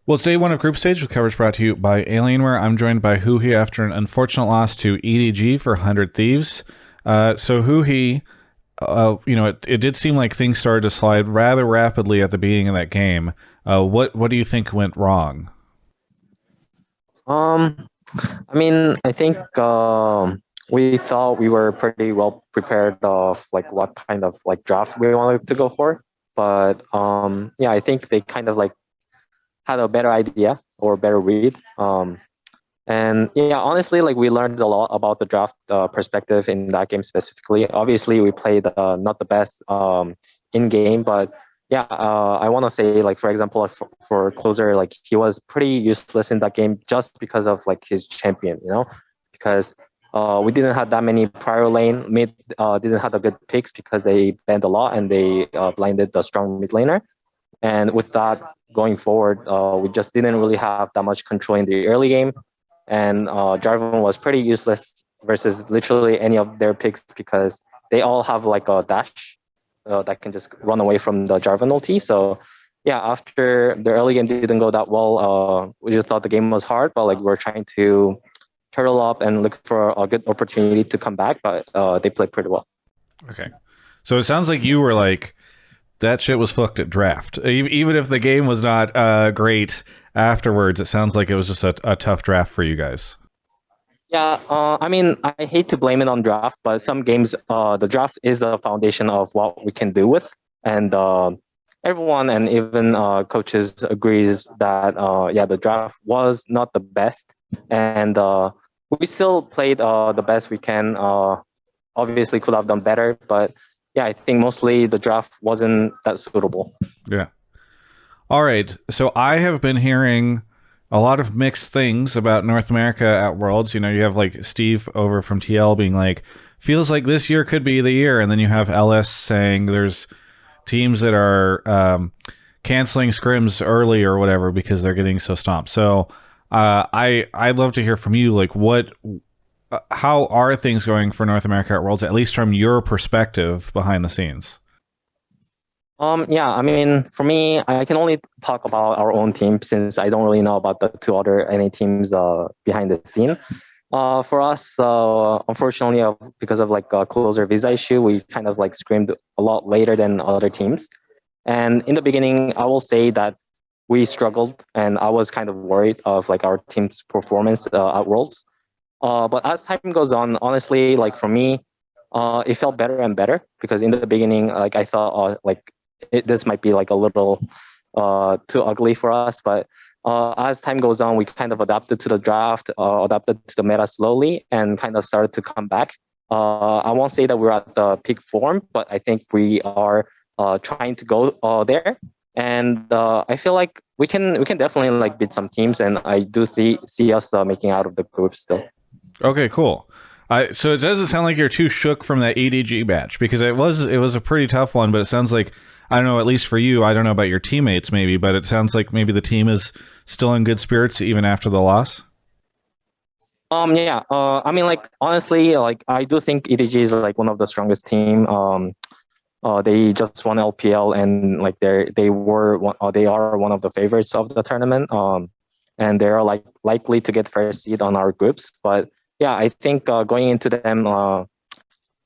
Well, it's day one of group stage with coverage brought to you by Alienware. I'm joined by Huhi after an unfortunate loss to EDG for 100 Thieves. So Huhi, it did seem like things started to slide rather rapidly at the beginning of that game. What do you think went wrong? Um, I think we thought we were pretty well prepared of like what kind of like draft we wanted to go for, but yeah, I think they kind of like had a better idea or better read. And yeah, honestly, like we learned a lot about the draft perspective in that game specifically. Obviously, we played not the best in game, but yeah, I want to say like for example, like, for closer, like he was pretty useless in that game just because of like his champion, because we didn't have that many prior lane mid didn't have the good picks because they banned a lot and they blinded the strong mid laner. And with that going forward, we just didn't really have that much control in the early game, and Jarvan was pretty useless versus literally any of their picks because they all have like a dash that can just run away from the Jarvan ulti. So yeah, after the early game didn't go that well, we just thought the game was hard, but like we're trying to turtle up and look for a good opportunity to come back, but they played pretty well. Okay. So it sounds like you were like, that shit was fucked at draft. Even if the game was not great afterwards, it sounds like it was just a tough draft for you guys. Yeah, I hate to blame it on draft, but some games, the draft is the foundation of what we can do with, and everyone and even coaches agrees that yeah, the draft was not the best, and we still played the best we can. Obviously, could have done better, but yeah, I think mostly the draft wasn't that suitable. Yeah. All right. So I have been hearing a lot of mixed things about North America at Worlds. You know, you have like Steve over from TL being like, feels like this year could be the year. And then you have LS saying there's teams that are canceling scrims early or whatever because they're getting so stomped. So I'd love to hear from you. Like, how are things going for North America at Worlds, at least from your perspective behind the scenes? Yeah, for me, I can only talk about our own team since I don't really know about the two other NA teams behind the scene. For us, unfortunately, because of like a closer visa issue, we kind of like screamed a lot later than other teams. And in the beginning, I will say that we struggled, and I was kind of worried of like our team's performance at Worlds. But as time goes on, honestly, like for me, it felt better and better because in the beginning, like I thought, this might be like a little too ugly for us. But as time goes on, we kind of adapted to the draft, adapted to the meta slowly, and kind of started to come back. I won't say that we're at the peak form, but I think we are trying to go there. And I feel like we can definitely like beat some teams, and I do see us making out of the group still. Okay, cool. So it doesn't sound like you're too shook from that EDG batch because it was a pretty tough one, but it sounds like, I don't know, at least for you, I don't know about your teammates maybe, but it sounds like maybe the team is still in good spirits even after the loss. Yeah. Like honestly, like I do think EDG is like one of the strongest team. They just won LPL and like they are one of the favorites of the tournament. And they are like likely to get first seed on our groups. But yeah, I think going into them,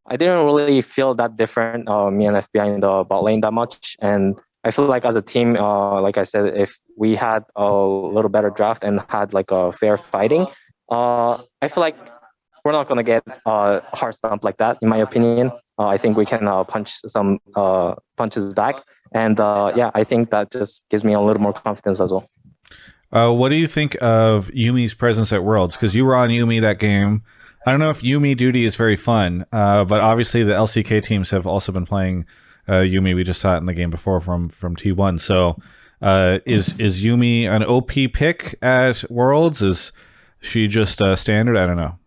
I didn't really feel that different. Me and FBI in the bot lane that much, and I feel like as a team, like I said, if we had a little better draft and had like a fair fighting, I feel like we're not gonna get hard stomp like that. In my opinion, I think we can punch some punches back, and yeah, I think that just gives me a little more confidence as well. What do you think of Yumi's presence at Worlds? Because you were on Yumi that game. I don't know if Yumi duty is very fun, but obviously the LCK teams have also been playing Yumi. We just saw it in the game before from T1. So is Yumi an OP pick at Worlds? Is she just standard? I don't know.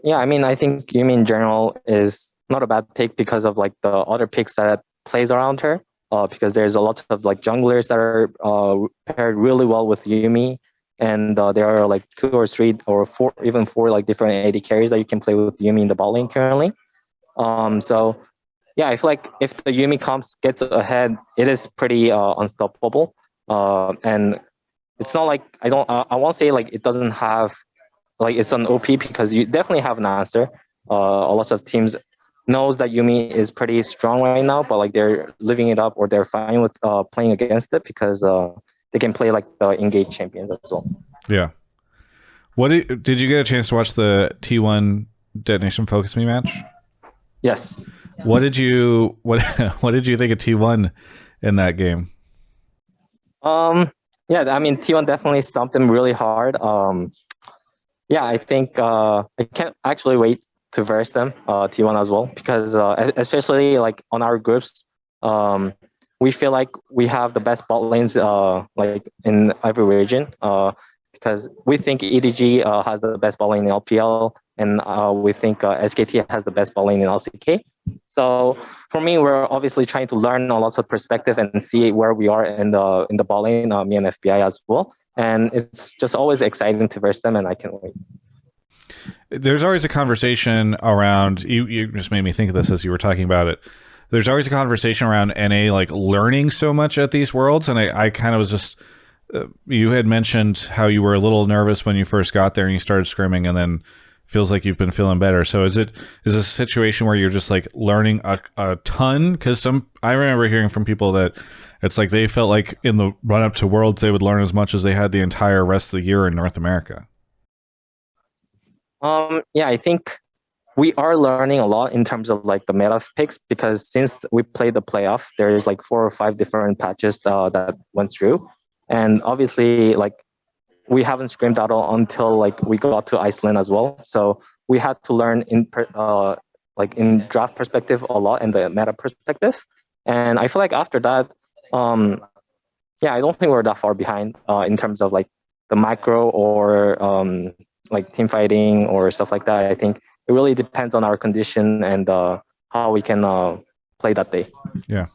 Yeah, I think Yumi in general is not a bad pick because of like the other picks that plays around her. Because there's a lot of like junglers that are paired really well with Yumi, and there are like two or three or four, even four like different AD carries that you can play with Yumi in the bot lane currently. So yeah, I feel like if the Yumi comps gets ahead, it is pretty unstoppable. And it's not like I won't say like it doesn't have like it's an OP because you definitely have an answer. A lot of teams knows that Yumi is pretty strong right now, but like they're living it up or they're fine with playing against it because they can play like the engaged champions as well. Yeah. Did you get a chance to watch the T1 Detonation Focus Me match? Yes. What did you what did you think of T1 in that game? Yeah, I mean T1 definitely stumped them really hard. Yeah, I think I can't actually wait to verse them, T1 as well, because especially like on our groups, we feel like we have the best bot lanes like in every region. Because we think EDG has the best bot lane in LPL, and we think SKT has the best bot lane in LCK. So for me, we're obviously trying to learn a lot of perspective and see where we are in the bot lane, me and FBI as well. And it's just always exciting to verse them, and I can't wait. There's always a conversation around you just made me think of this as you were talking about it. There's always a conversation around NA like learning so much at these worlds, and I kind of was just you had mentioned how you were a little nervous when you first got there and you started scrimming, and then feels like you've been feeling better. So is this a situation where you're just like learning a ton? Because I remember hearing from people that it's like they felt like in the run up to Worlds they would learn as much as they had the entire rest of the year in North America. Yeah, I think we are learning a lot in terms of like the meta picks because since we played the playoff, there is like 4 or 5 different patches that went through. And obviously, like we haven't scrimmed at all until like we got to Iceland as well. So we had to learn like in draft perspective a lot and the meta perspective. And I feel like after that, yeah, I don't think we're that far behind in terms of like the macro or like team fighting or stuff like that. I think it really depends on our condition and how we can play that day. Yeah.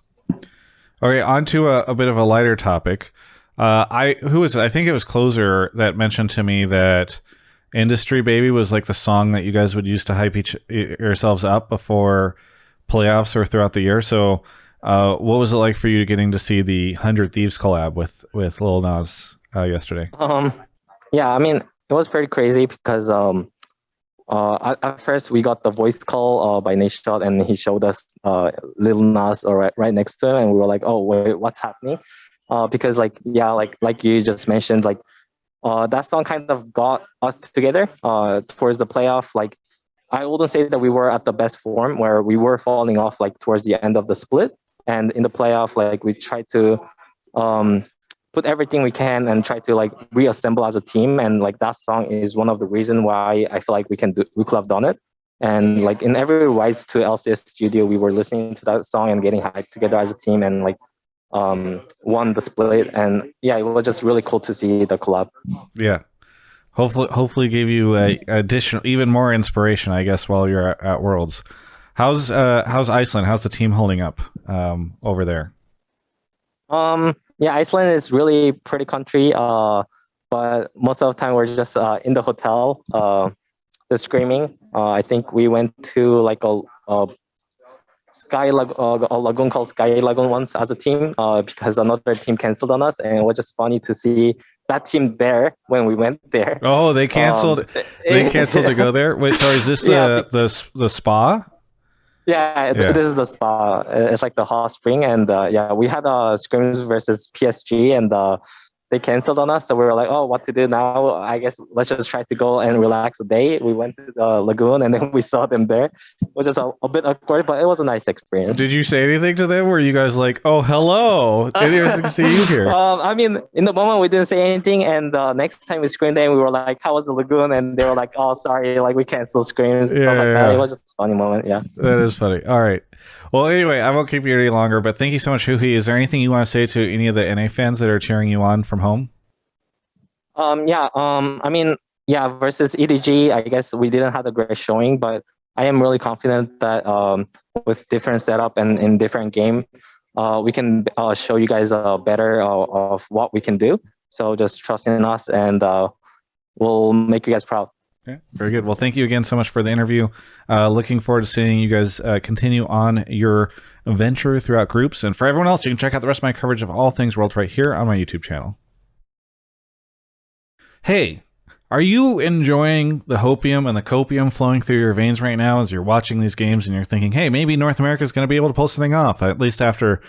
Okay, on to a bit of a lighter topic. Who was it? I think it was Closer that mentioned to me that Industry Baby was like the song that you guys would use to hype yourselves up before playoffs or throughout the year. So what was it like for you getting to see the 100 Thieves collab with Lil Nas yesterday? Yeah, I mean, it was pretty crazy because at first we got the voice call by Nate and he showed us Lil Nas right next to him, and we were like, oh, wait, what's happening? Because like you just mentioned, like that song kind of got us together towards the playoff. Like I wouldn't say that we were at the best form, where we were falling off like towards the end of the split, and in the playoff, like we tried to put everything we can and try to like reassemble as a team. And like that song is one of the reasons why I feel like we could have done it. And like in every rides to LCS studio, we were listening to that song and getting hyped together as a team, and like won the split. And yeah, it was just really cool to see the collab. Yeah, hopefully gave you additional even more inspiration, I guess, while you're at Worlds. How's Iceland? How's the team holding up over there? Yeah, Iceland is really pretty country, but most of the time we're just in the hotel just screaming. I think we went to like a lagoon called Sky Lagoon once as a team because another team canceled on us, and it was just funny to see that team there when we went there. Oh, they canceled. They canceled to go there. Wait, sorry, is this the spa? Yeah, this is the spa. It's like the hot spring, and yeah, we had scrims versus PSG, and they canceled on us. So we were like, oh, what to do now? I guess let's just try to go and relax a day. We went to the lagoon, and then we saw them there, which is a bit awkward, but it was a nice experience. Did you say anything to them? Were you guys like, oh, hello, interesting to see you here? I mean, in the moment we didn't say anything, and next time we screamed them, we were like, how was the lagoon? And they were like, oh, sorry, like we canceled screams. Yeah, stuff like yeah. that. It was just a funny moment. Yeah, that is funny. All right. Well, anyway, I won't keep you any longer, but thank you so much, Huhi. Is there anything you want to say to any of the NA fans that are cheering you on from home? I mean, yeah, versus EDG, I guess we didn't have a great showing, but I am really confident that with different setup and in different game, we can show you guys better of what we can do. So just trust in us, and we'll make you guys proud. Okay, very good. Well, thank you again so much for the interview. Looking forward to seeing you guys continue on your venture throughout groups. And for everyone else, you can check out the rest of my coverage of all things World right here on my YouTube channel. Hey, are you enjoying the hopium and the copium flowing through your veins right now as you're watching these games and you're thinking, hey, maybe North America is going to be able to pull something off, at least after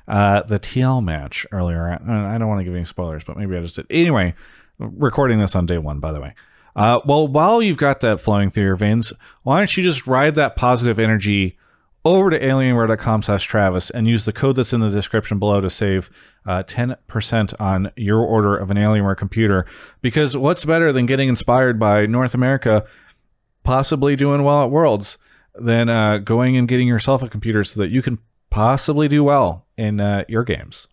the TL match earlier? I don't want to give any spoilers, but maybe I just did. Anyway, recording this on day 1, by the way. Well, while you've got that flowing through your veins, why don't you just ride that positive energy over to alienware.com/Travis and use the code that's in the description below to save 10% on your order of an Alienware computer. Because what's better than getting inspired by North America possibly doing well at Worlds than going and getting yourself a computer so that you can possibly do well in your games?